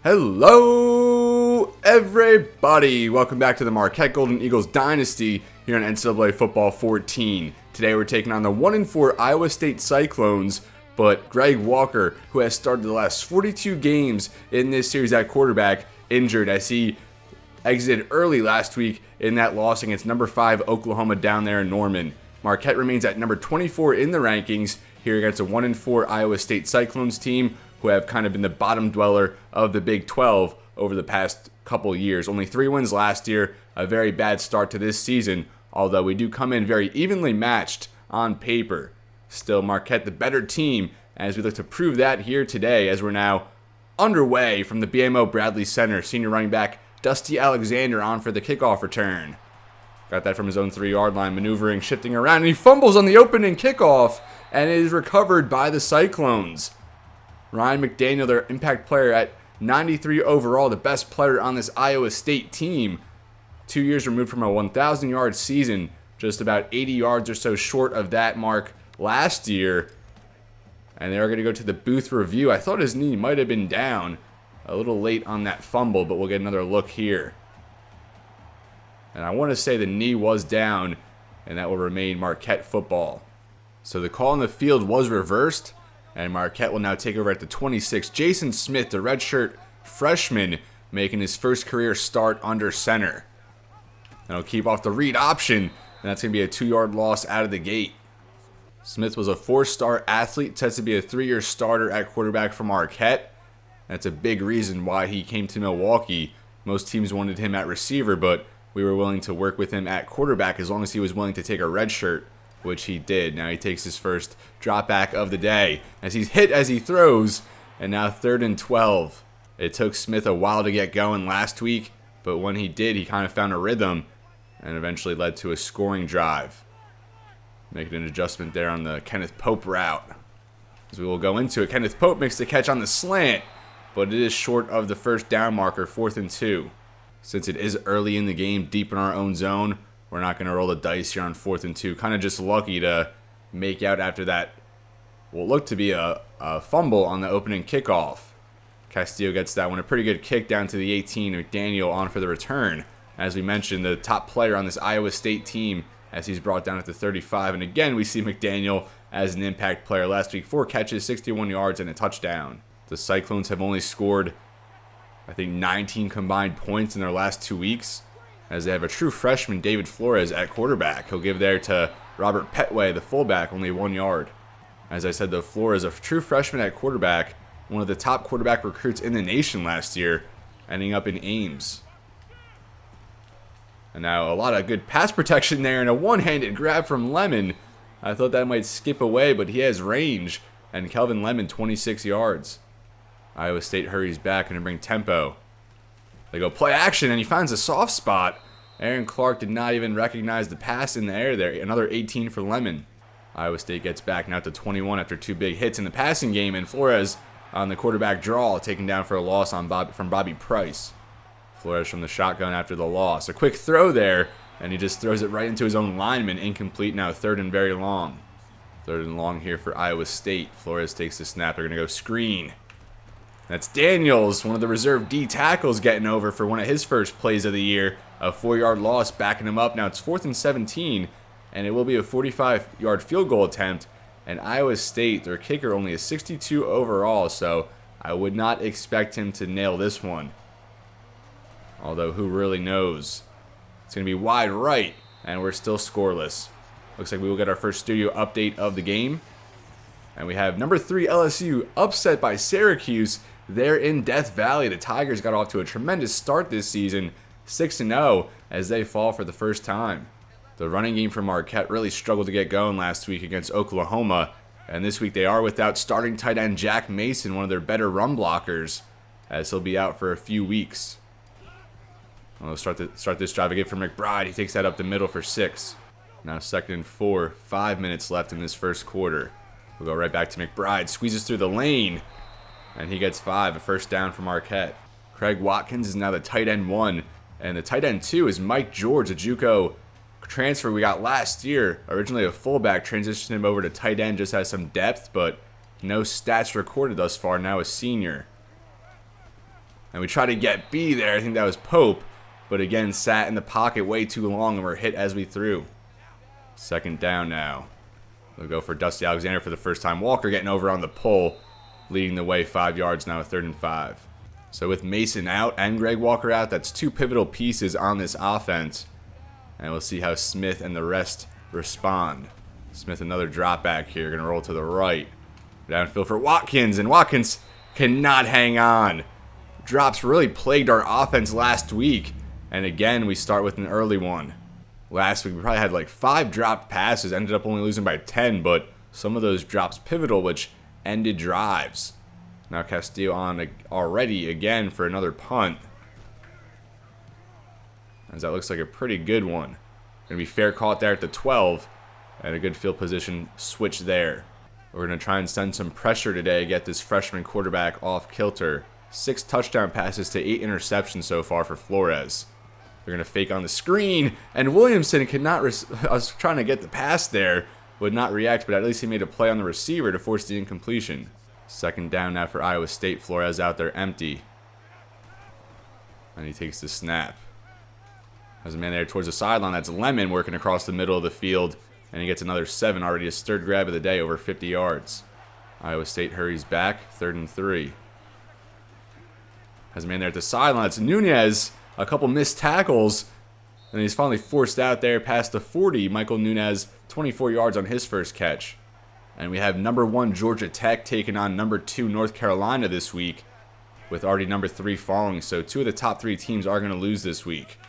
Hello, everybody. Welcome back to the Marquette Golden Eagles Dynasty here on NCAA Football 14. Today we're taking on the 1-4 Iowa State Cyclones, but Greg Walker, who has started the last 42 games in this series at quarterback, injured as he exited early last week in that loss against number 5 Oklahoma down there in Norman. Marquette remains at number 24 in the rankings here against a 1-4 Iowa State Cyclones team, who have kind of been the bottom dweller of the Big 12 over the past couple years. Only 3 wins last year, a very bad start to this season, although we do come in very evenly matched on paper. Still, Marquette the better team, as we look to prove that here today, as we're now underway from the BMO Bradley Center. Senior running back Dusty Alexander on for the kickoff return. Got that from his own 3-yard line, maneuvering, shifting around, and he fumbles on the opening kickoff, and it is recovered by the Cyclones. Ryan McDaniel, their impact player at 93 overall, the best player on this Iowa State team. 2 years removed from a 1,000-yard season, just about 80 yards or so short of that mark last year. And they are going to go to the booth review. I thought his knee might have been down a little late on that fumble, but we'll get another look here. And I want to say the knee was down, and that will remain Marquette football. So the call on the field was reversed, and Marquette will now take over at the 26. Jason Smith, the redshirt freshman, making his first career start under center. And he'll keep off the read option, and that's going to be a 2-yard loss out of the gate. Smith was a 4-star athlete, sets to be a 3-year starter at quarterback for Marquette. That's a big reason why he came to Milwaukee. Most teams wanted him at receiver, but we were willing to work with him at quarterback as long as he was willing to take a red shirt, which he did. Now he takes his first drop back of the day as he's hit as he throws, and now 3rd and 12. It took Smith a while to get going last week, but when he did, he kind of found a rhythm and eventually led to a scoring drive. Making an adjustment there on the Kenneth Pope route. As we will go into it, Kenneth Pope makes the catch on the slant, but it is short of the first down marker, 4th and 2. Since it is early in the game, deep in our own zone, we're not going to roll the dice here on 4th and 2. Kind of just lucky to make out after that what looked to be a fumble on the opening kickoff. Castillo gets that one. A pretty good kick down to the 18. McDaniel on for the return. As we mentioned, the top player on this Iowa State team as he's brought down at the 35. And again, we see McDaniel as an impact player. Last week, 4 catches, 61 yards, and a touchdown. The Cyclones have only scored, I think, 19 combined points in their last 2 weeks, as they have a true freshman, David Flores, at quarterback. He'll give there to Robert Petway, the fullback, only 1 yard. As I said, though, Flores, a true freshman at quarterback, one of the top quarterback recruits in the nation last year, ending up in Ames. And now a lot of good pass protection there and a one-handed grab from Lemon. I thought that might skip away, but he has range. And Kelvin Lemon, 26 yards. Iowa State hurries back and to bring tempo. They go play action, and he finds a soft spot. Aaron Clark did not even recognize the pass in the air there. Another 18 for Lemon. Iowa State gets back now to 21 after 2 big hits in the passing game, and Flores on the quarterback draw, taken down for a loss from Bobby Price. Flores from the shotgun after the loss. A quick throw there, and he just throws it right into his own lineman. Incomplete now, 3rd and very long. 3rd and long here for Iowa State. Flores takes the snap. They're going to go screen. That's Daniels, one of the reserve D tackles, getting over for one of his first plays of the year. A 4-yard loss, backing him up. Now it's 4th and 17, and it will be a 45-yard field goal attempt. And Iowa State, their kicker, only a 62 overall, so I would not expect him to nail this one. Although, who really knows? It's going to be wide right, and we're still scoreless. Looks like we will get our first studio update of the game. And we have number 3 LSU upset by Syracuse. They're in Death Valley. The Tigers got off to a tremendous start this season, 6-0, as they fall for the first time. The running game for Marquette really struggled to get going last week against Oklahoma, and this week they are without starting tight end Jack Mason, one of their better run blockers, as he'll be out for a few weeks. We'll start this drive again for McBride. He takes that up the middle for 6. Now 2nd and 4, 5 minutes left in this first quarter. We'll go right back to McBride, squeezes through the lane, and he gets 5, a first down for Marquette. Craig Watkins is now the tight end 1, and the tight end 2 is Mike George, a JUCO transfer we got last year. Originally a fullback, transitioned him over to tight end, just has some depth, but no stats recorded thus far, now a senior. And we try to get B there. I think that was Pope. But again, sat in the pocket way too long and were hit as we threw. Second down now. We'll go for Dusty Alexander for the first time. Walker getting over on the pull, leading the way 5 yards now, 3rd and 5. So with Mason out and Greg Walker out, that's 2 pivotal pieces on this offense. And we'll see how Smith and the rest respond. Smith, another drop back here. Going to roll to the right. Downfield for Watkins, and Watkins cannot hang on. Drops really plagued our offense last week. And again, we start with an early one. Last week, we probably had like 5 dropped passes. Ended up only losing by 10, but some of those drops pivotal, which ended drives. Now Castillo on already again for another punt. As that looks like a pretty good one. Going to be fair caught there at the 12. And a good field position switch there. We're going to try and send some pressure today, get this freshman quarterback off kilter. 6 touchdown passes to 8 interceptions so far for Flores. They're going to fake on the screen, and Williamson cannot, I was trying to get the pass there, would not react, but at least he made a play on the receiver to force the incompletion. Second down now for Iowa State. Flores out there empty. And he takes the snap. Has a man there towards the sideline. That's Lemon working across the middle of the field, and he gets another 7, already his 3rd grab of the day, over 50 yards. Iowa State hurries back, 3rd and 3. Has a man there at the sideline. It's Nunez. A couple missed tackles. And he's finally forced out there past the 40. Michael Nunez, 24 yards on his first catch. And we have number 1 Georgia Tech taking on number 2 North Carolina this week, with already number 3 falling. So 2 of the top 3 teams are going to lose this week.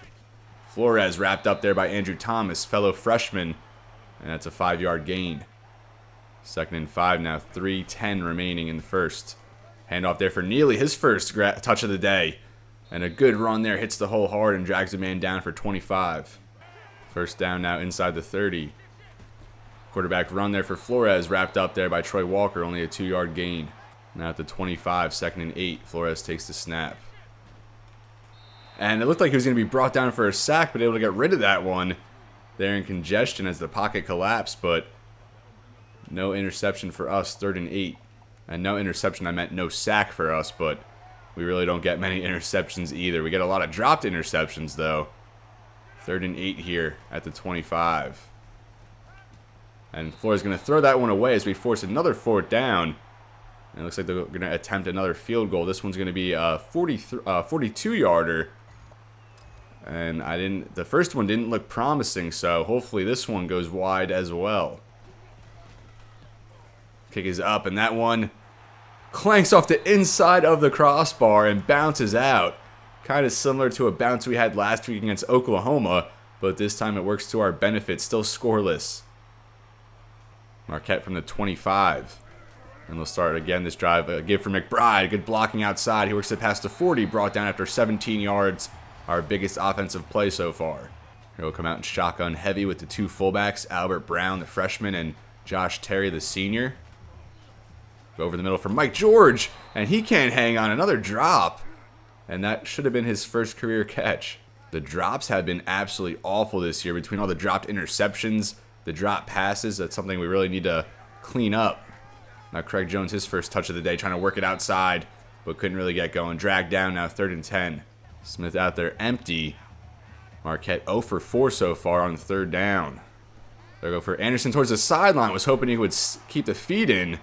Flores wrapped up there by Andrew Thomas, fellow freshman. And that's a 5-yard gain. 2nd and 5 now, 3:10 remaining in the first. Handoff there for Neely, his first touch of the day. And a good run there, hits the hole hard and drags a man down for 25. First down now inside the 30. Quarterback run there for Flores, wrapped up there by Troy Walker, only a 2-yard gain. Now at the 25, 2nd and 8, Flores takes the snap. And it looked like he was going to be brought down for a sack, but able to get rid of that one there in congestion as the pocket collapsed, but no interception for us, 3rd and 8. And no interception, I meant no sack for us, but we really don't get many interceptions either. We get a lot of dropped interceptions, though. 3rd and 8 here at the 25. And Flores is going to throw that one away as we force another 4th down. And it looks like they're going to attempt another field goal. This one's going to be a 42-yarder. And the first one didn't look promising, so hopefully this one goes wide as well. Kick is up, and that one clanks off the inside of the crossbar and bounces out. Kind of similar to a bounce we had last week against Oklahoma, but this time it works to our benefit. Still scoreless. Marquette from the 25. And they'll start again this drive. A give for McBride. Good blocking outside. He works it past the 40, brought down after 17 yards. Our biggest offensive play so far. Here we'll come out in shotgun heavy with the 2 fullbacks, Albert Brown, the freshman, and Josh Terry, the senior. Go over the middle for Mike George, and he can't hang on. Another drop, and that should have been his first career catch. The drops have been absolutely awful this year. Between all the dropped interceptions, the drop passes, that's something we really need to clean up. Now Craig Jones, his first touch of the day, trying to work it outside, but couldn't really get going. Dragged down now, 3rd and 10. Smith out there empty. Marquette 0 for 4 so far on 3rd down. They'll go for Anderson towards the sideline. Was hoping he would keep the feet in,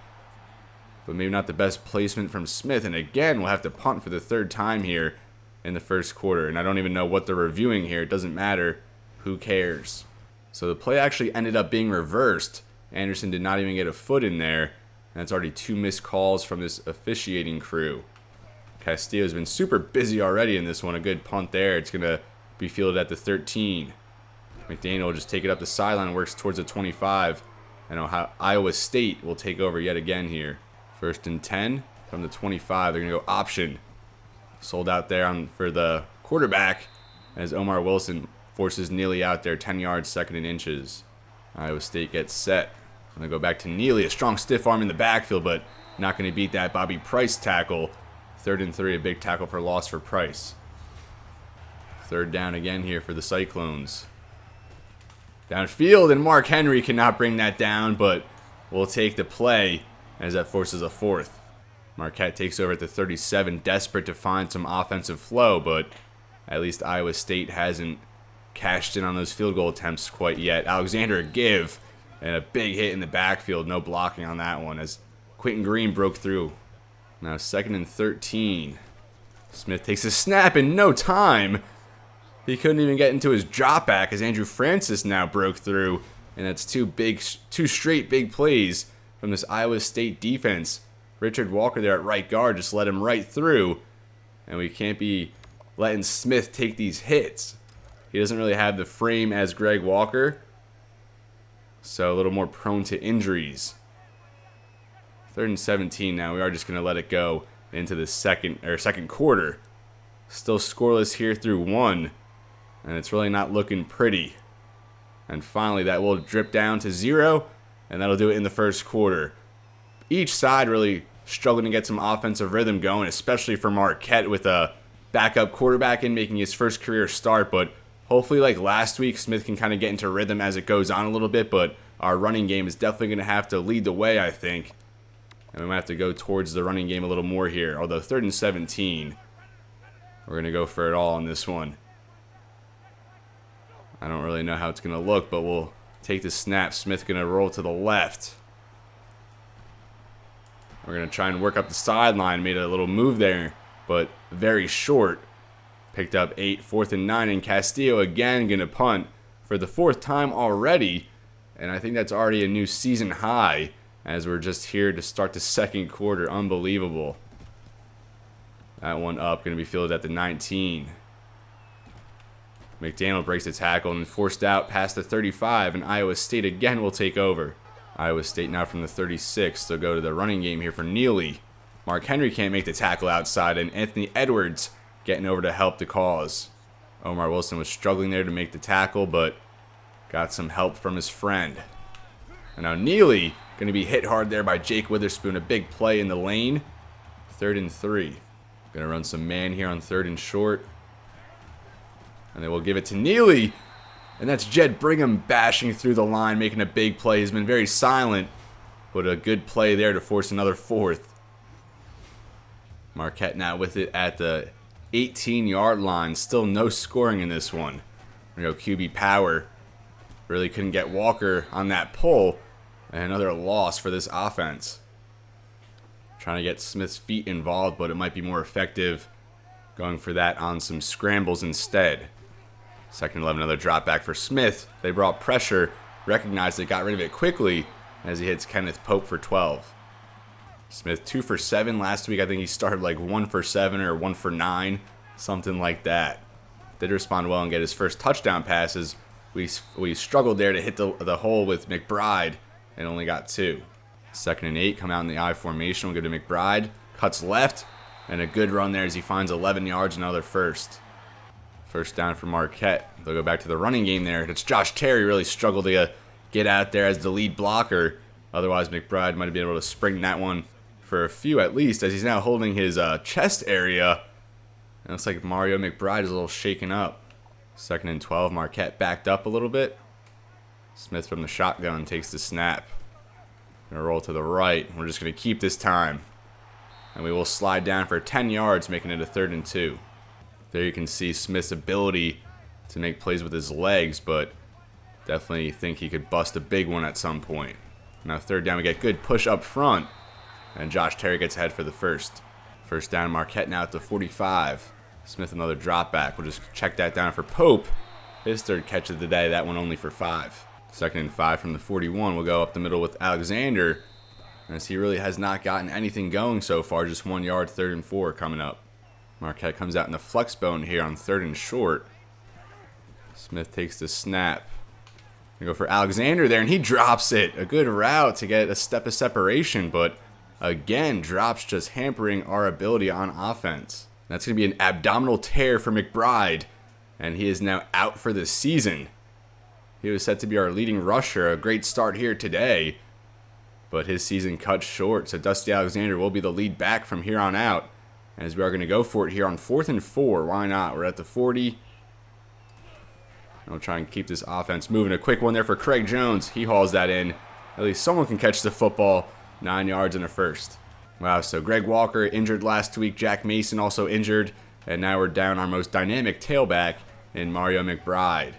but maybe not the best placement from Smith. And again, we'll have to punt for the 3rd time here in the first quarter. And I don't even know what they're reviewing here. It doesn't matter. Who cares? So the play actually ended up being reversed. Anderson did not even get a foot in there. And it's already 2 missed calls from this officiating crew. Castillo's been super busy already in this one. A good punt there. It's going to be fielded at the 13. McDaniel will just take it up the sideline and works towards the 25. And Iowa State will take over yet again here. 1st and 10 from the 25. They're going to go option. Sold out there for the quarterback as Omar Wilson forces Neely out there 10 yards, 2nd and inches. Iowa State gets set. And they go back to Neely. A strong stiff arm in the backfield, but not going to beat that Bobby Price tackle. 3rd and 3, a big tackle for loss for Price. 3rd down again here for the Cyclones. Downfield, and Mark Henry cannot bring that down, but we'll take the play as that forces a 4th. Marquette takes over at the 37, desperate to find some offensive flow, but at least Iowa State hasn't cashed in on those field goal attempts quite yet. Alexander a give, and a big hit in the backfield. No blocking on that one as Quentin Green broke through. Now 2nd and 13. Smith takes a snap in no time. He couldn't even get into his drop back as Andrew Francis now broke through. And that's two straight big plays from this Iowa State defense. Richard Walker there at right guard just let him right through. And we can't be letting Smith take these hits. He doesn't really have the frame as Greg Walker, so a little more prone to injuries. 3rd and 17 now. We are just going to let it go into the second quarter. Still scoreless here through 1, and it's really not looking pretty. And finally, that will drip down to 0, and that'll do it in the first quarter. Each side really struggling to get some offensive rhythm going, especially for Marquette with a backup quarterback in making his first career start. But hopefully, like last week, Smith can kind of get into rhythm as it goes on a little bit. But our running game is definitely going to have to lead the way, I think. And we might have to go towards the running game a little more here. Although 3rd and 17, we're going to go for it all on this one. I don't really know how it's going to look, but we'll take the snap. Smith going to roll to the left. We're going to try and work up the sideline. Made a little move there, but very short. Picked up 8, 4th and 9, and Castillo again going to punt for the 4th time already. And I think that's already a new season high as we're just here to start the second quarter. Unbelievable. That one up, going to be fielded at the 19. McDaniel breaks the tackle and forced out past the 35, and Iowa State again will take over. Iowa State now from the 36. They'll go to the running game here for Neely. Mark Henry can't make the tackle outside, and Anthony Edwards getting over to help the cause. Omar Wilson was struggling there to make the tackle, but got some help from his friend. And now Neely going to be hit hard there by Jake Witherspoon. A big play in the lane. 3rd and 3. Going to run some man here on 3rd and short. And they will give it to Neely. And that's Jed Brigham bashing through the line, making a big play. He's been very silent, but a good play there to force another 4th. Marquette now with it at the 18-yard line. Still no scoring in this one. There we go, QB power. Really couldn't get Walker on that pull. And another loss for this offense. Trying to get Smith's feet involved, but it might be more effective going for that on some scrambles instead. 2nd and 11, another drop back for Smith. They brought pressure, recognized it, got rid of it quickly as he hits Kenneth Pope for 12. Smith 2 for 7 last week. I think he started like 1 for 7 or 1 for 9, something like that. Did respond well and get his first touchdown passes. We struggled there to hit the hole with McBride and only got 2. 2nd and 8, come out in the I formation. We'll go to McBride, cuts left, and a good run there as he finds 11 yards, another first. First down for Marquette. They'll go back to the running game there. It's Josh Terry really struggled to get out there as the lead blocker. Otherwise, McBride might have been able to spring that one for a few at least, as he's now holding his chest area. And it looks like Mario McBride is a little shaken up. 2nd and 12, Marquette backed up a little bit. Smith from the shotgun takes the snap. Gonna roll to the right. We're just gonna keep this time. And we will slide down for 10 yards, making it a 3rd and 2. There you can see Smith's ability to make plays with his legs, but definitely think he could bust a big one at some point. Now 3rd down, we get good push up front, and Josh Terry gets ahead for the first. First down, Marquette now at the 45. Smith another drop back. We'll just check that down for Pope. His 3rd catch of the day, that one only for 5. 2nd and 5 from the 41. We'll go up the middle with Alexander, as he really has not gotten anything going so far. Just 1 yard, 3rd and 4 coming up. Marquette comes out in the flex bone here on 3rd and short. Smith takes the snap. We go for Alexander there, and he drops it. A good route to get a step of separation, but again, drops just hampering our ability on offense. That's going to be an abdominal tear for McBride, and he is now out for the season. He was set to be our leading rusher. A great start here today, but his season cut short, so Dusty Alexander will be the lead back from here on out, as we are going to go for it here on 4th and 4. Why not? We're at the 40. We'll try and keep this offense moving. A quick one there for Craig Jones. He hauls that in. At least someone can catch the football. 9 yards and a first. Wow, so Greg Walker injured last week. Jack Mason also injured. And now we're down our most dynamic tailback in Mario McBride.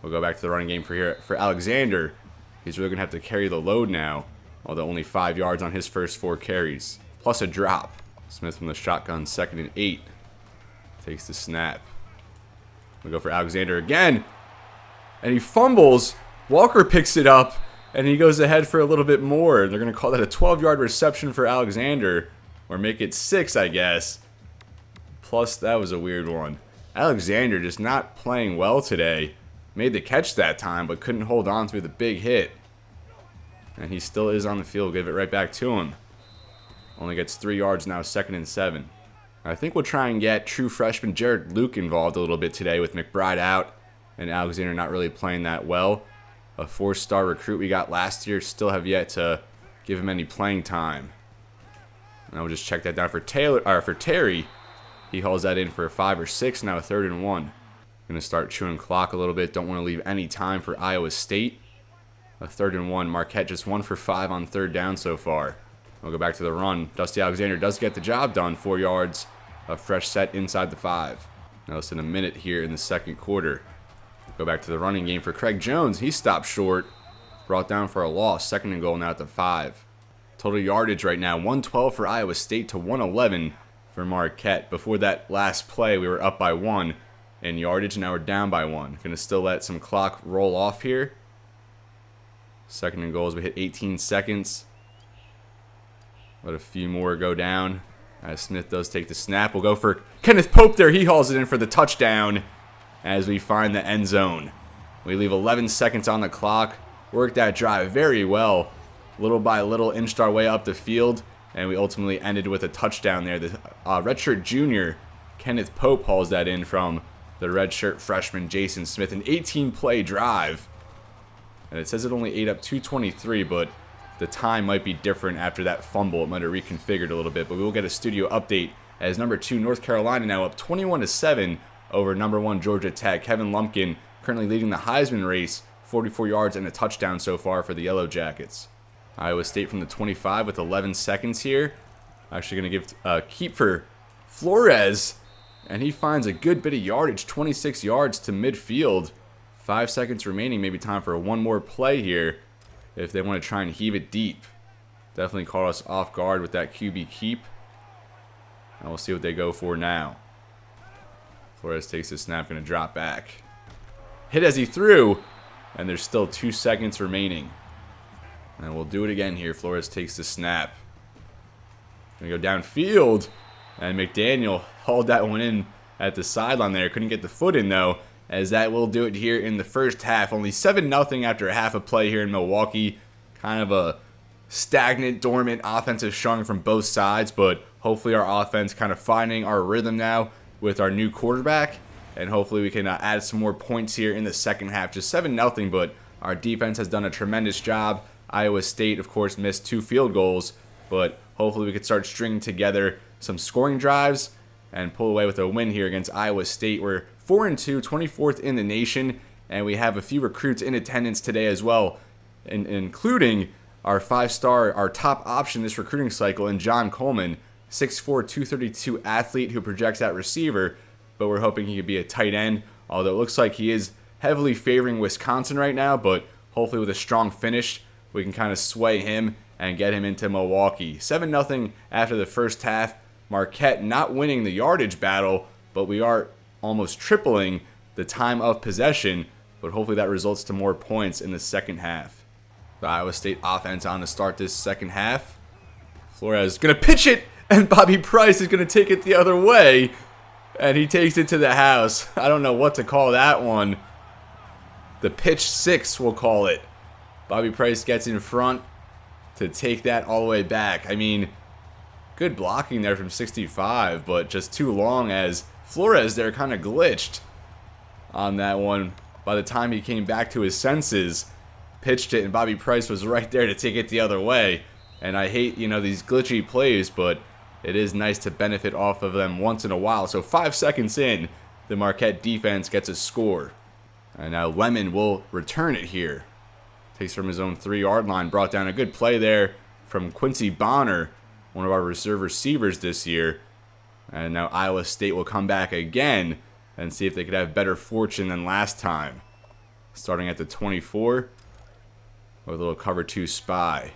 We'll go back to the running game for Alexander. He's really going to have to carry the load now, although only 5 yards on his first 4 carries, plus a drop. Smith from the shotgun, 2nd and 8. Takes the snap. We go for Alexander again, and he fumbles. Walker picks it up, and he goes ahead for a little bit more. They're going to call that a 12-yard reception for Alexander, or make it 6, I guess. Plus, that was a weird one. Alexander just not playing well today. Made the catch that time, but couldn't hold on through the big hit. And he still is on the field. Give it right back to him. Only gets 3 yards now, 2nd and 7. I think we'll try and get true freshman Jared Luke involved a little bit today with McBride out and Alexander not really playing that well. A 4-star recruit we got last year, still have yet to give him any playing time. And I'll just check that down for Terry. He hauls that in for a 5 or 6, now a 3rd and 1. Going to start chewing clock a little bit. Don't want to leave any time for Iowa State. A 3rd and 1. Marquette just 1 for 5 on 3rd down so far. We'll go back to the run. Dusty Alexander does get the job done. 4 yards. A fresh set inside the 5. Now less than a minute here in the 2nd quarter. Go back to the running game for Craig Jones. He stopped short. Brought down for a loss. 2nd and goal now at the 5. Total yardage right now. 112 for Iowa State to 111 for Marquette. Before that last play, we were up by 1 in yardage. Now we're down by 1. Going to still let some clock roll off here. 2nd and goal as we hit 18 seconds. Let a few more go down. As Smith does take the snap. We'll go for Kenneth Pope there. He hauls it in for the touchdown as we find the end zone. We leave 11 seconds on the clock. Worked that drive very well. Little by little inched our way up the field. And we ultimately ended with a touchdown there. The redshirt junior, Kenneth Pope, hauls that in from the redshirt freshman, Jason Smith. An 18-play drive. And it says it only ate up 2:23, but the time might be different after that fumble. It might have reconfigured a little bit, but we will get a studio update as number 2 North Carolina now up 21-7 over number 1 Georgia Tech. Kevin Lumpkin currently leading the Heisman race, 44 yards and a touchdown so far for the Yellow Jackets. Iowa State from the 25 with 11 seconds here. Actually going to give a keep for Flores, and he finds a good bit of yardage, 26 yards to midfield. 5 seconds remaining, maybe time for one more play here if they want to try and heave it deep. Definitely caught us off guard with that QB keep. And we'll see what they go for now. Flores takes the snap, going to drop back. Hit as he threw, and there's still 2 seconds remaining. And we'll do it again here. Flores takes the snap. Going to go downfield, and McDaniel hauled that one in at the sideline there. Couldn't get the foot in, though, as that will do it here in the first half. Only 7-0 after a half a play here in Milwaukee. Kind of a stagnant, dormant offensive showing from both sides, but hopefully our offense kind of finding our rhythm now with our new quarterback, and hopefully we can add some more points here in the second half. Just 7-0, but our defense has done a tremendous job. Iowa State, of course, missed 2 field goals, but hopefully we could start stringing together some scoring drives and pull away with a win here against Iowa State. We're 4-2, 24th in the nation, and we have a few recruits in attendance today as well, including our 5-star, our top option this recruiting cycle in John Coleman, 6'4", 232 athlete who projects at receiver, but we're hoping he could be a tight end, although it looks like he is heavily favoring Wisconsin right now, but hopefully with a strong finish, we can kind of sway him and get him into Milwaukee. 7-0 after the first half. Marquette not winning the yardage battle, but we are almost tripling the time of possession, but hopefully that results to more points in the second half. The Iowa State offense on to start this second half. Flores is going to pitch it, and Bobby Price is going to take it the other way, and he takes it to the house. I don't know what to call that one. The pitch 6, we'll call it. Bobby Price gets in front to take that all the way back. I mean, good blocking there from 65, but just too long as Flores there kind of glitched on that one. By the time he came back to his senses, pitched it, and Bobby Price was right there to take it the other way. And I hate, these glitchy plays, but it is nice to benefit off of them once in a while. So 5 seconds in, the Marquette defense gets a score. And now Lemon will return it here. Takes from his own 3-yard line, brought down a good play there from Quincy Bonner. one of our reserve receivers this year. And now Iowa State will come back again and see if they could have better fortune than last time. Starting at the 24 with a little cover 2 spy.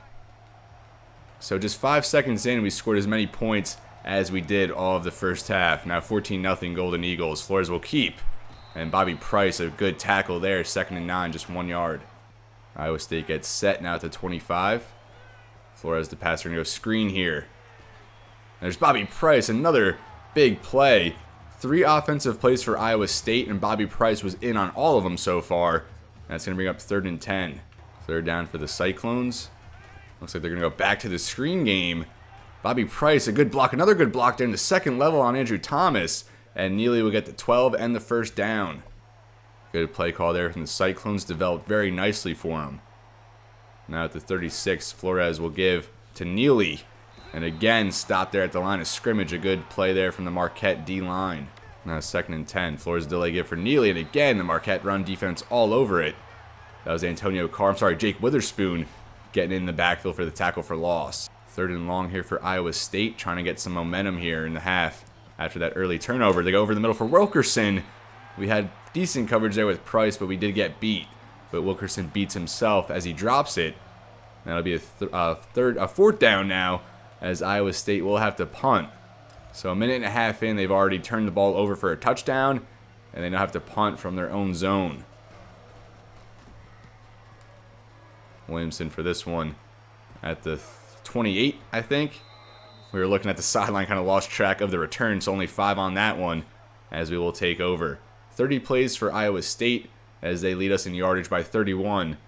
So just 5 seconds in, we scored as many points as we did all of the first half. Now 14-0 Golden Eagles. Flores will keep. And Bobby Price, a good tackle there. 2nd and 9, just 1 yard. Iowa State gets set now at the 25. Flores, the passer, going to go screen here. There's Bobby Price, another big play. 3 offensive plays for Iowa State, and Bobby Price was in on all of them so far. That's going to bring up 3rd and 10. 3rd down for the Cyclones. Looks like they're going to go back to the screen game. Bobby Price, a good block, another good block there in the 2nd level on Andrew Thomas. And Neely will get the 12 and the 1st down. Good play call there from the Cyclones, developed very nicely for him. Now at the 36, Flores will give to Neely. And again, stop there at the line of scrimmage. A good play there from the Marquette D-line. Now 2nd and 10. Flores delay give for Neely. And again, the Marquette run defense all over it. That was Jake Witherspoon getting in the backfield for the tackle for loss. 3rd and long here for Iowa State, trying to get some momentum here in the half after that early turnover. They go over the middle for Wilkerson. We had decent coverage there with Price, but we did get beat. But Wilkerson beats himself as he drops it. That'll be a 4th down now, as Iowa State will have to punt. So 1.5 minutes in, they've already turned the ball over for a touchdown, and they now have to punt from their own zone. Williamson for this one at the 28, I think. We were looking at the sideline, kind of lost track of the return, so only 5 on that one, as we will take over. 30 plays for Iowa State, as they lead us in yardage by 31,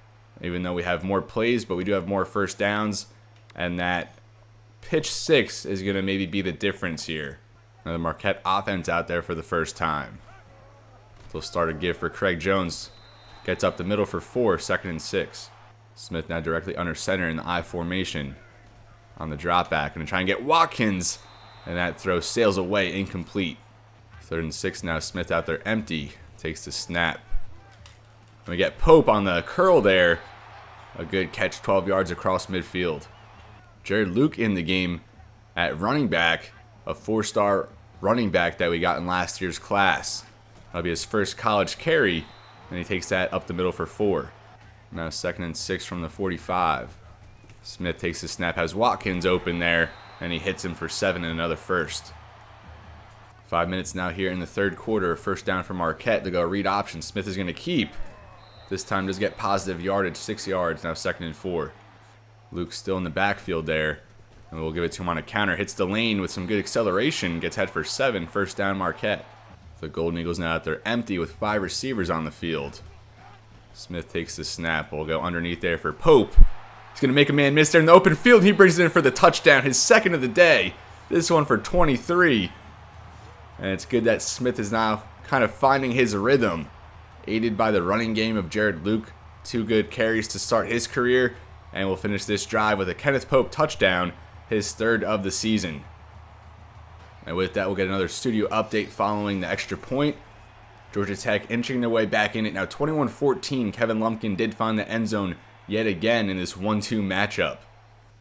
even though we have more plays, but we do have more first downs, and that pitch 6 is going to maybe be the difference here. Now the Marquette offense out there for the first time. They'll start a give for Craig Jones. Gets up the middle for 4, 2nd and 6. Smith now directly under center in the I formation. On the drop back, going to try and get Watkins, and that throw sails away, incomplete. 3rd and 6 now. Smith out there empty, takes the snap. And we get Pope on the curl there. A good catch, 12 yards across midfield. Jared Luke in the game at running back, a 4-star running back that we got in last year's class. That'll be his first college carry, and he takes that up the middle for 4. Now 2nd and 6 from the 45. Smith takes the snap, has Watkins open there, and he hits him for 7 and another 1st. 5 minutes now here in the 3rd quarter. 1st down for Marquette to go read option. Smith is going to keep. This time does get positive yardage, 6 yards, now 2nd and 4. Luke's still in the backfield there, and we'll give it to him on a counter. Hits the lane with some good acceleration, gets head for 7, 1st down Marquette. The Golden Eagles now out there empty with 5 receivers on the field. Smith takes the snap. We'll go underneath there for Pope. He's going to make a man miss there in the open field. He brings it in for the touchdown, his 2nd of the day. This one for 23. And it's good that Smith is now kind of finding his rhythm, aided by the running game of Jared Luke. 2 good carries to start his career. And we'll finish this drive with a Kenneth Pope touchdown, his 3rd of the season. And with that, we'll get another studio update following the extra point. Georgia Tech inching their way back in it. Now 21-14, Kevin Lumpkin did find the end zone yet again in this 1-2 matchup.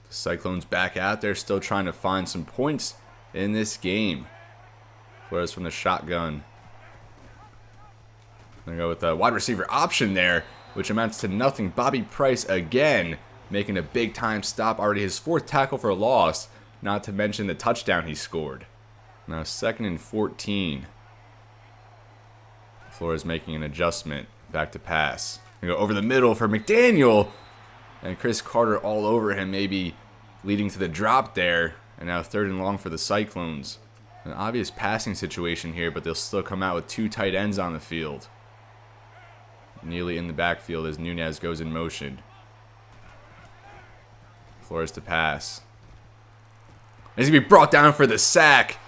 The Cyclones back out there, still trying to find some points in this game. Flores from the shotgun. Gonna go with the wide receiver option there, which amounts to nothing. Bobby Price again making a big time stop. Already his 4th tackle for a loss, not to mention the touchdown he scored. Now 2nd and 14. Flores making an adjustment. Back to pass. Gonna go over the middle for McDaniel. And Chris Carter all over him, maybe leading to the drop there. And now 3rd and long for the Cyclones. An obvious passing situation here, but they'll still come out with 2 tight ends on the field. Neely in the backfield as Nunez goes in motion. Flores to pass. He's going to be brought down for the sack.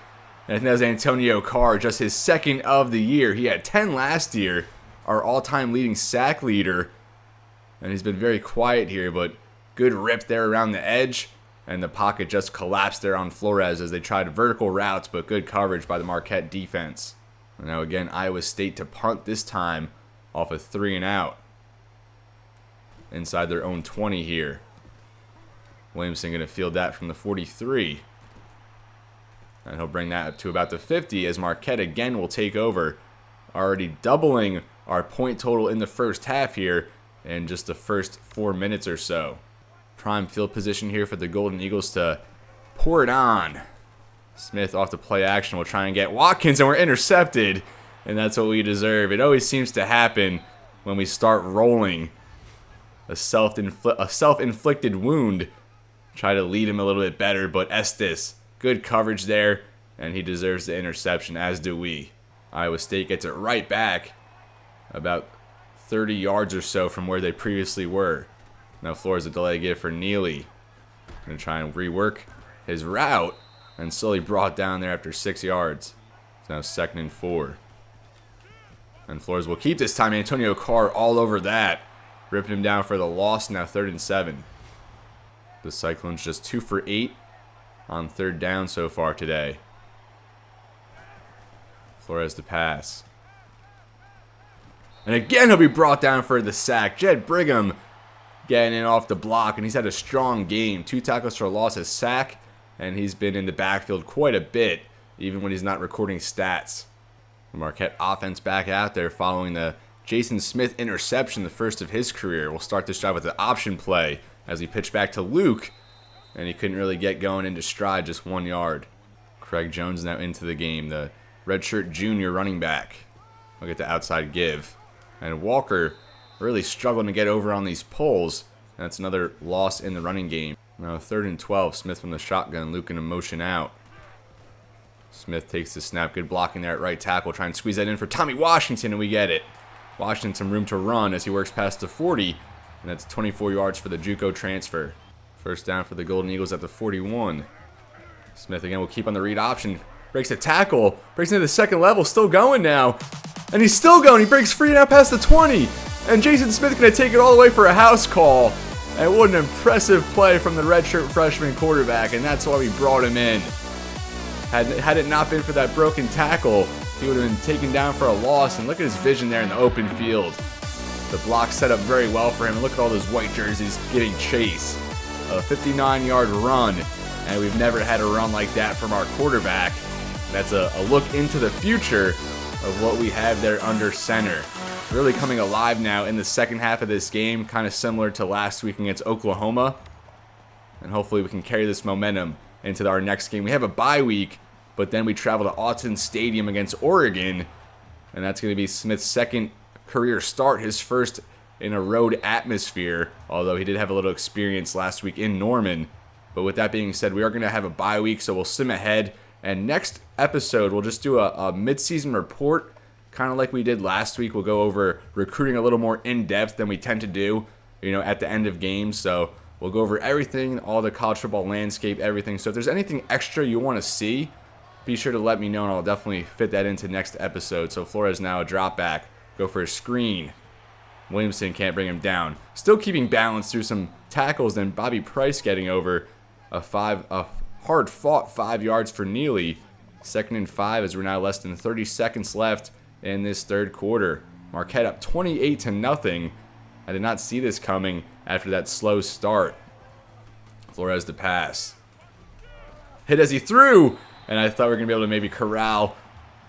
And I think that was Antonio Carr, just his 2nd of the year. He had 10 last year, our all-time leading sack leader. And he's been very quiet here, but good rip there around the edge. And the pocket just collapsed there on Flores as they tried vertical routes, but good coverage by the Marquette defense. And now again, Iowa State to punt this time off a 3 and out. Inside their own 20 here. Williamson going to field that from the 43. And he'll bring that up to about the 50 as Marquette again will take over. Already doubling our point total in the first half here in just the first 4 minutes or so. Prime field position here for the Golden Eagles to pour it on. Smith off the play action will try and get Watkins, and we're intercepted. And that's what we deserve. It always seems to happen when we start rolling. A self-inflicted wound. Try to lead him a little bit better, but Estes, good coverage there, and he deserves the interception, as do we. Iowa State gets it right back about 30 yards or so from where they previously were. Now Flores a delay give for Neely. Going to try and rework his route and slowly brought down there after 6 yards. It's now 2nd and 4. And Flores will keep this time. Antonio Carr all over that. Ripping him down for the loss. Now 3rd and 7. The Cyclones just 2 for 8 on 3rd down so far today. Flores to pass. And again he'll be brought down for the sack. Jed Brigham getting in off the block, and he's had a strong game. 2 tackles for a loss, a sack, and he's been in the backfield quite a bit, even when he's not recording stats. The Marquette offense back out there following the Jason Smith interception, the first of his career. We'll start this drive with the option play as we pitch back to Luke, and he couldn't really get going into stride, just 1 yard. Craig Jones now into the game, the redshirt junior running back. We'll get the outside give. And Walker really struggling to get over on these pulls. And that's another loss in the running game. Now 3rd and 12, Smith from the shotgun, Luke in a motion out. Smith takes the snap, good blocking there at right tackle, trying to squeeze that in for Tommy Washington, and we get it. Washington some room to run as he works past the 40, and that's 24 yards for the JUCO transfer. First down for the Golden Eagles at the 41. Smith again will keep on the read option, breaks a tackle, breaks into the 2nd level, still going now. And he's still going, he breaks free now past the 20. And Jason Smith going to take it all the way for a house call. And what an impressive play from the redshirt freshman quarterback, and that's why we brought him in. Had it not been for that broken tackle, he would have been taken down for a loss. And look at his vision there in the open field. The block set up very well for him. And look at all those white jerseys giving chase. A 59-yard run, and we've never had a run like that from our quarterback. That's a look into the future of what we have there under center. Really coming alive now in the second half of this game, kind of similar to last week against Oklahoma. And hopefully we can carry this momentum into our next game. We have a bye week, but then we travel to Autzen Stadium against Oregon, and that's going to be Smith's 2nd career start, his first in a road atmosphere, although he did have a little experience last week in Norman. But with that being said, we are going to have a bye week, so we'll sim ahead. And next episode, we'll just do a mid-season report, kind of like we did last week. We'll go over recruiting a little more in-depth than we tend to do, at the end of games. So we'll go over everything, all the college football landscape, everything. So if there's anything extra you want to see, be sure to let me know, and I'll definitely fit that into next episode. So Flores now a drop back, go for a screen. Williamson can't bring him down. Still keeping balance through some tackles, then Bobby Price getting over a hard-fought 5 yards for Neely. 2nd and 5 as we're now less than 30 seconds left in this 3rd quarter. Marquette up 28-0. I did not see this coming after that slow start. Flores to pass. Hit as he threw, and I thought we were going to be able to maybe corral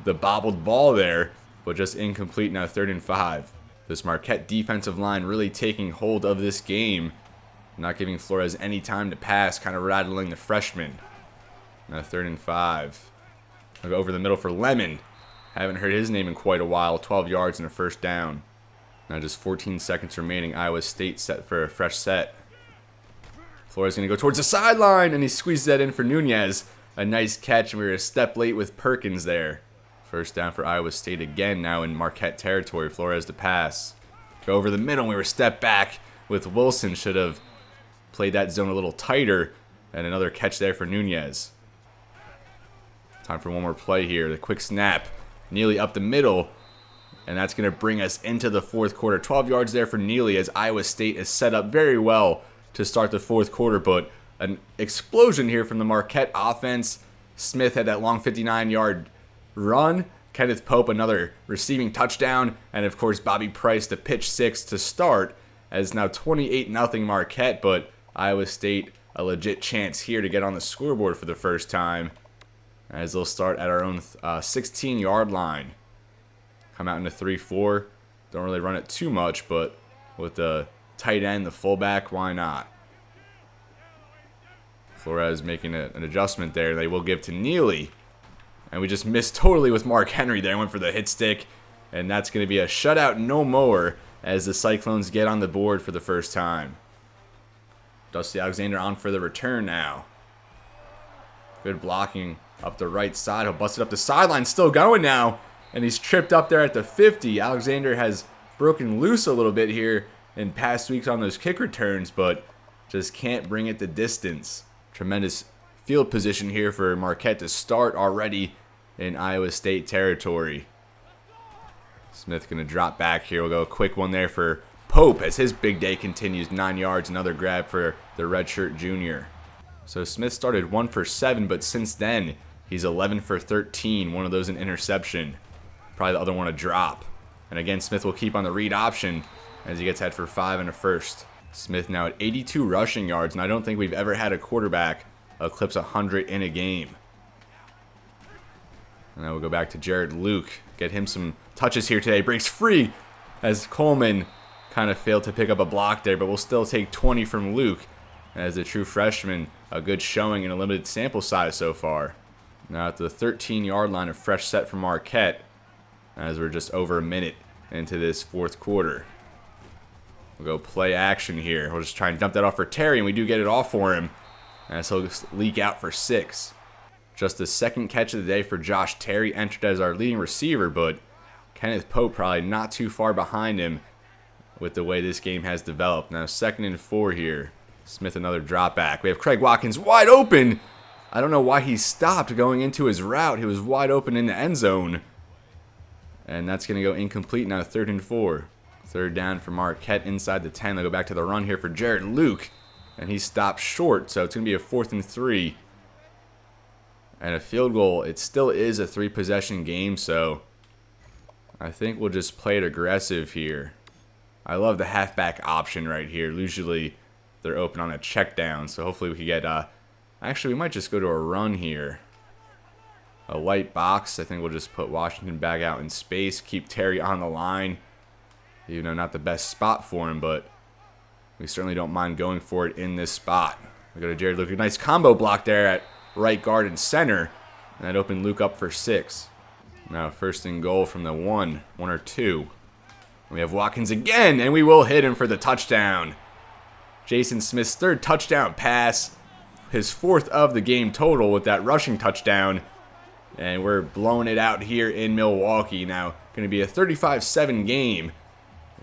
the bobbled ball there, but just incomplete now 3rd and 5. This Marquette defensive line really taking hold of this game, not giving Flores any time to pass, kind of rattling the freshman. Now 3rd and 5. I'll go over the middle for Lemon. Haven't heard his name in quite a while. 12 yards and a first down. Now just 14 seconds remaining. Iowa State set for a fresh set. Flores going to go towards the sideline, and he squeezed that in for Nunez. A nice catch, and we were a step late with Perkins there. First down for Iowa State again, now in Marquette territory. Flores to pass. Go over the middle, and we were step back with Wilson. Should have played that zone a little tighter. And another catch there for Nunez. Time for one more play here. The quick snap. Neely up the middle. And that's going to bring us into the 4th quarter. 12 yards there for Neely as Iowa State is set up very well to start the 4th quarter. But an explosion here from the Marquette offense. Smith had that long 59-yard run. Kenneth Pope, another receiving touchdown. And, of course, Bobby Price, the pitch 6 to start. As now 28-0 Marquette. But Iowa State, a legit chance here to get on the scoreboard for the first time. as they'll start at our own 16-yard line. Come out into 3-4. Don't really run it too much, but with the tight end, the fullback, why not? Flores making an adjustment there. They will give to Neely. And we just missed totally with Mark Henry there. Went for the hit stick. And that's going to be a shutout no more as the Cyclones get on the board for the first time. Dusty Alexander on for the return now. Good blocking up the right side. He'll bust it up the sideline. Still going now. And he's tripped up there at the 50. Alexander has broken loose a little bit here in past weeks on those kick returns, but just can't bring it the distance. Tremendous field position here for Marquette to start already in Iowa State territory. Smith going to drop back here. We'll go a quick one there for Pope as his big day continues. 9 yards, another grab for the redshirt junior. So Smith started 1 for 7, but since then he's 11 for 13. One of those an interception. Probably the other one a drop. And again, Smith will keep on the read option as he gets head for 5 and a first. Smith now at 82 rushing yards, and I don't think we've ever had a quarterback eclipse 100 in a game. And now we'll go back to Jared Luke. Get him some touches here today. Breaks free as Coleman kind of failed to pick up a block there, but we'll still take 20 from Luke as a true freshman. A good showing in a limited sample size so far. Now at the 13-yard line, a fresh set from Marquette as we're just over a minute into this fourth quarter. We'll go play action here. We'll just try and dump that off for Terry, and we do get it off for him as he'll just leak out for 6. Just the second catch of the day for Josh Terry, entered as our leading receiver, but Kenneth Pope probably not too far behind him with the way this game has developed. Now 2nd and 4 here. Smith another drop back. We have Craig Watkins wide open. I don't know why he stopped going into his route. He was wide open in the end zone. And that's going to go incomplete now, 3rd and 4. 3rd down for Marquette inside the 10. They'll go back to the run here for Jared Luke. And he stopped short, so it's going to be a 4th and 3. And a field goal, it still is a 3-possession game, so I think we'll just play it aggressive here. I love the halfback option right here. Usually they're open on a check down, so hopefully we can get... actually, we might just go to a run here. A light box. I think we'll just put Washington back out in space. Keep Terry on the line. Even though not the best spot for him, but we certainly don't mind going for it in this spot. We go to Jared Luke. A nice combo block there at right guard and center. And that opened Luke up for 6. Now 1st and goal from the 1 or 2. We have Watkins again, and we will hit him for the touchdown. Jason Smith's 3rd touchdown pass. His 4th of the game total with that rushing touchdown. And we're blowing it out here in Milwaukee. Now going to be a 35-7 game.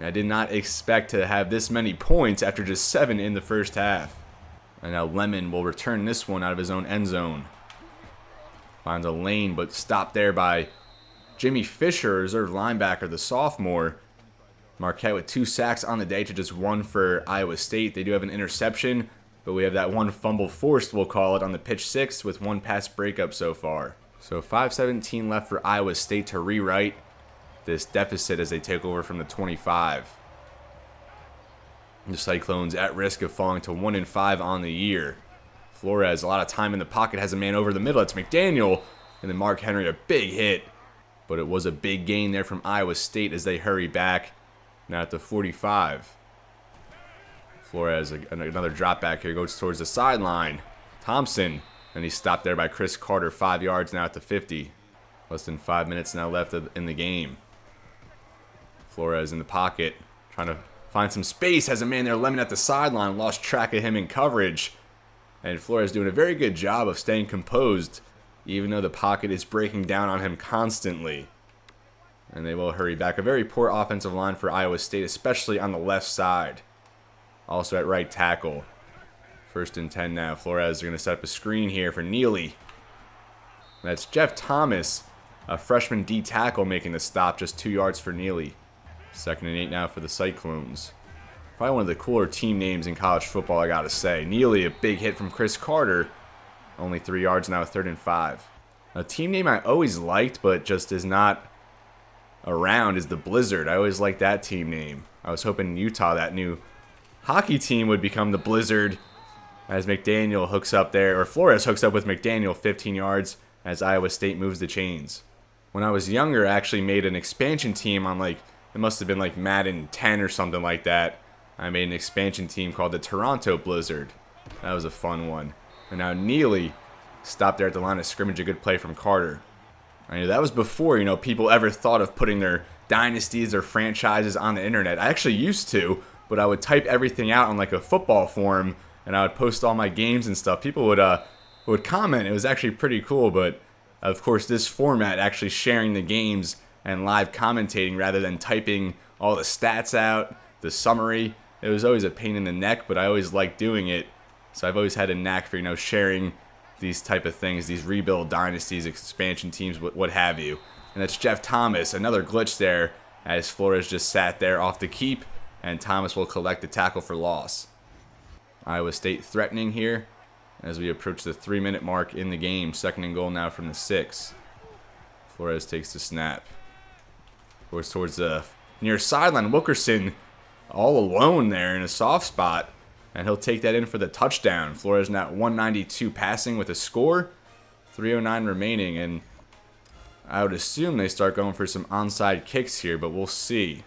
I did not expect to have this many points after just 7 in the first half. And now Lemon will return this one out of his own end zone. Finds a lane, but stopped there by Jimmy Fisher, reserve linebacker, the sophomore. Marquette with 2 sacks on the day to just 1 for Iowa State. They do have an interception, but we have that 1 fumble forced, we'll call it, on the pitch 6 with 1 pass breakup so far. So 5:17 left for Iowa State to rewrite this deficit as they take over from the 25. The Cyclones at risk of falling to 1-5 on the year. Flores, a lot of time in the pocket, has a man over the middle. It's McDaniel. And then Mark Henry, a big hit. But it was a big gain there from Iowa State as they hurry back. Now at the 45. Flores, another drop back here, goes towards the sideline. Thompson, and he's stopped there by Chris Carter. 5 yards now at the 50. Less than 5 minutes now left in the game. Flores in the pocket, trying to find some space. Has a man there, Lemon at the sideline. Lost track of him in coverage. And Flores doing a very good job of staying composed, even though the pocket is breaking down on him constantly. And they will hurry back. A very poor offensive line for Iowa State, especially on the left side. Also at right tackle. 1st and 10 now. Flores are going to set up a screen here for Neely. That's Jeff Thomas, a freshman D tackle, making the stop, just 2 yards for Neely. 2nd and 8 now for the Cyclones. Probably one of the cooler team names in college football, I gotta say. Neely, a big hit from Chris Carter. Only 3 yards now, 3rd and 5. A team name I always liked, but just is not around, is the Blizzard. I always liked that team name. I was hoping Utah, that new hockey team, would become the Blizzard as McDaniel hooks up there, or Flores hooks up with McDaniel, 15 yards as Iowa State moves the chains. When I was younger, I actually made an expansion team on it must have been like Madden 10 or something like that. I made an expansion team called the Toronto Blizzard. That was a fun one. And now Neely stopped there at the line of scrimmage, a good play from Carter. I mean, that was before, people ever thought of putting their dynasties or franchises on the internet. I actually used to, but I would type everything out on like a football forum, and I would post all my games and stuff. People would comment. It was actually pretty cool, but of course this format, actually sharing the games and live commentating rather than typing all the stats out, the summary, it was always a pain in the neck, but I always liked doing it. So I've always had a knack for, sharing these type of things, these rebuild dynasties, expansion teams, what have you. And that's Jeff Thomas, another glitch there, as Flores just sat there off the keep, and Thomas will collect the tackle for loss. Iowa State threatening here as we approach the 3-minute mark in the game. 2nd and goal now from the 6. Flores takes the snap. Goes towards the near sideline. Wilkerson all alone there in a soft spot, and he'll take that in for the touchdown. Flores now 192 passing with a score, 3:09 remaining, and I would assume they start going for some onside kicks here, but we'll see.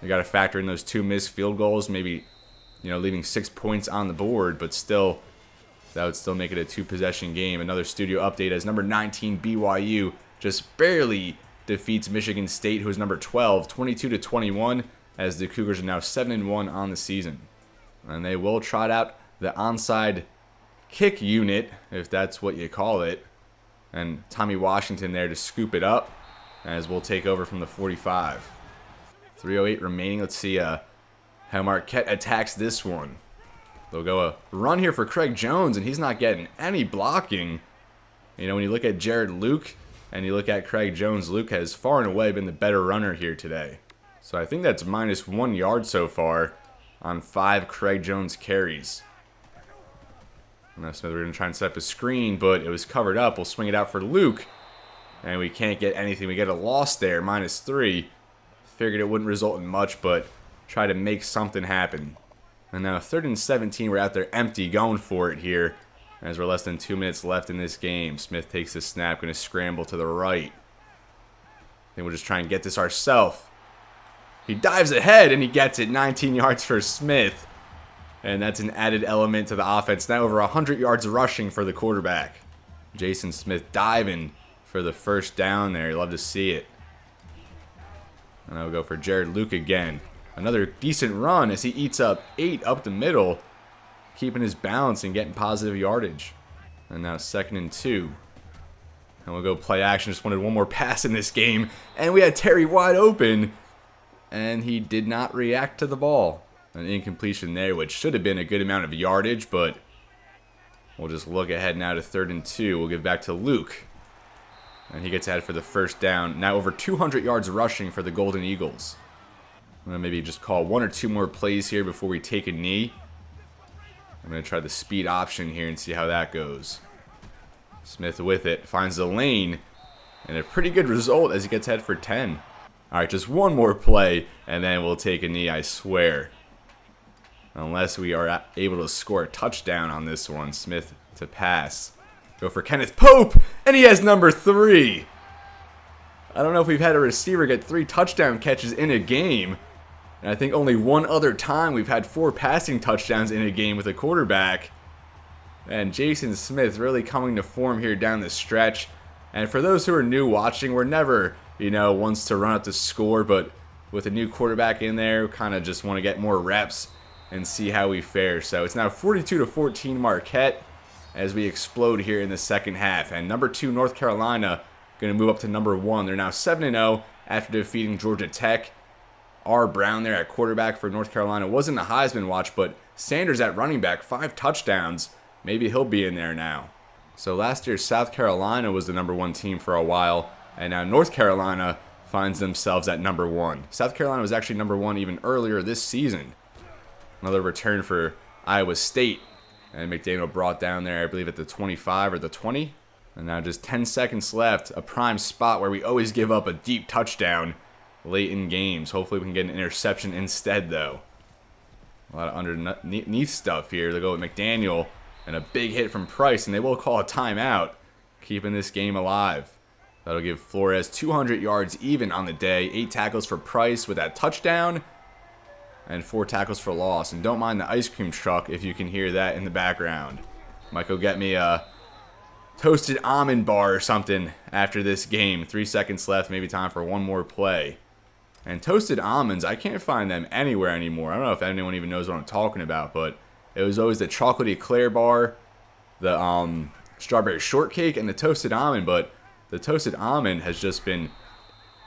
They got to factor in those 2 missed field goals, maybe, leaving 6 points on the board, but still, that would still make it a 2-possession game. Another studio update as number 19 BYU just barely defeats Michigan State, who is number 12, 22-21, as the Cougars are now 7-1 on the season. And they will trot out the onside kick unit, if that's what you call it. And Tommy Washington there to scoop it up, as we'll take over from the 45. 3:08 remaining. Let's see how Marquette attacks this one. They'll go a run here for Craig Jones, and he's not getting any blocking. When you look at Jared Luke and you look at Craig Jones, Luke has far and away been the better runner here today. So I think that's -1 yard so far on 5 Craig Jones carries. Now Smith, we're going to try and set up a screen, but it was covered up. We'll swing it out for Luke, and we can't get anything. We get a loss there, -3. Figured it wouldn't result in much, but try to make something happen. And now 3rd and 17, we're out there empty, going for it here, as we're less than 2 minutes left in this game. Smith takes the snap, going to scramble to the right. Then we'll just try and get this ourselves. He dives ahead, and he gets it, 19 yards for Smith. And that's an added element to the offense. Now over 100 yards rushing for the quarterback. Jason Smith diving for the first down there. Love to see it. And I'll go for Jared Luke again. Another decent run as he eats up 8 up the middle, keeping his balance and getting positive yardage. And now 2nd and 2. And we'll go play action. Just wanted one more pass in this game. And we had Terry wide open, and he did not react to the ball. An incompletion there, which should have been a good amount of yardage, but we'll just look ahead now to 3rd and 2. We'll give back to Luke, and he gets ahead for the first down. Now over 200 yards rushing for the Golden Eagles. I'm going to maybe just call 1 or 2 more plays here before we take a knee. I'm going to try the speed option here and see how that goes. Smith with it, finds the lane, and a pretty good result as he gets ahead for 10. All right, just one more play, and then we'll take a knee, I swear. Unless we are able to score a touchdown on this one. Smith to pass. Go for Kenneth Pope, and he has number 3. I don't know if we've had a receiver get 3 touchdown catches in a game. And I think only one other time we've had 4 passing touchdowns in a game with a quarterback. And Jason Smith really coming to form here down the stretch. And for those who are new watching, we're never, wants to run up the score, but with a new quarterback in there, kind of just want to get more reps and see how we fare. So it's now 42-14 Marquette as we explode here in the second half. And number 2 North Carolina going to move up to number 1. They're now 7-0 after defeating Georgia Tech. R. Brown there at quarterback for North Carolina wasn't a Heisman watch, but Sanders at running back, 5 touchdowns. Maybe he'll be in there now. So last year South Carolina was the number 1 team for a while, and now North Carolina finds themselves at number 1. South Carolina was actually number 1 even earlier this season. Another return for Iowa State, and McDaniel brought down there, I believe, at the 25 or the 20. And now just 10 seconds left, a prime spot where we always give up a deep touchdown late in games. Hopefully we can get an interception instead, though. A lot of underneath stuff here. They go with McDaniel, and a big hit from Price, and they will call a timeout. keeping this game alive. That'll give Flores 200 yards even on the day. 8 tackles for Price with that touchdown. And 4 tackles for loss. And don't mind the ice cream truck if you can hear that in the background. Might go get me a toasted almond bar or something after this game. 3 seconds left, maybe time for one more play. And toasted almonds, I can't find them anywhere anymore. I don't know if anyone even knows what I'm talking about, but it was always the chocolatey Eclair bar, the strawberry shortcake, and the toasted almond. But the toasted almond has just been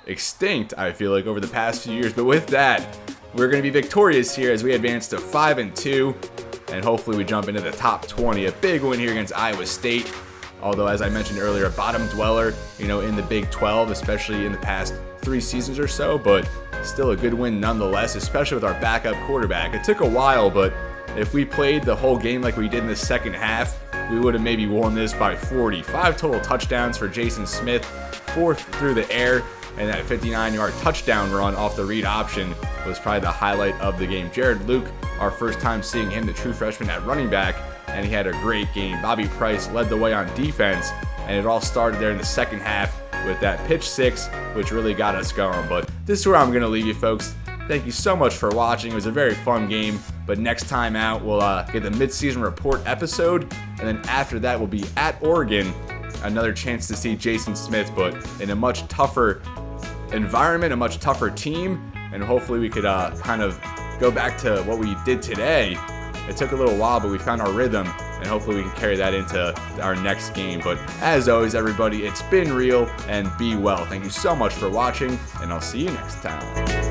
extinct, I feel like, over the past few years. But with that, we're going to be victorious here as we advance to 5-2, and hopefully we jump into the top 20. A big win here against Iowa State. Although, as I mentioned earlier, a bottom dweller, in the Big 12, especially in the past 3 seasons or so, but still a good win nonetheless, especially with our backup quarterback. It took a while, but if we played the whole game like we did in the second half, we would have maybe won this by 40. 5 total touchdowns for Jason Smith, 4 through the air, and that 59-yard touchdown run off the read option was probably the highlight of the game. Jared Luke, our first time seeing him, the true freshman at running back, and he had a great game. Bobby Price led the way on defense, and it all started there in the second half with that pitch 6, which really got us going. But this is where I'm going to leave you, folks. Thank you so much for watching. It was a very fun game, but next time out, we'll get the midseason report episode, and then after that, we'll be at Oregon. Another chance to see Jason Smith, but in a much tougher environment, a much tougher team, and hopefully we could kind of go back to what we did today. It took a little while, but we found our rhythm, and hopefully we can carry that into our next game. But as always, everybody, it's been real, and be well. Thank you so much for watching, and I'll see you next time.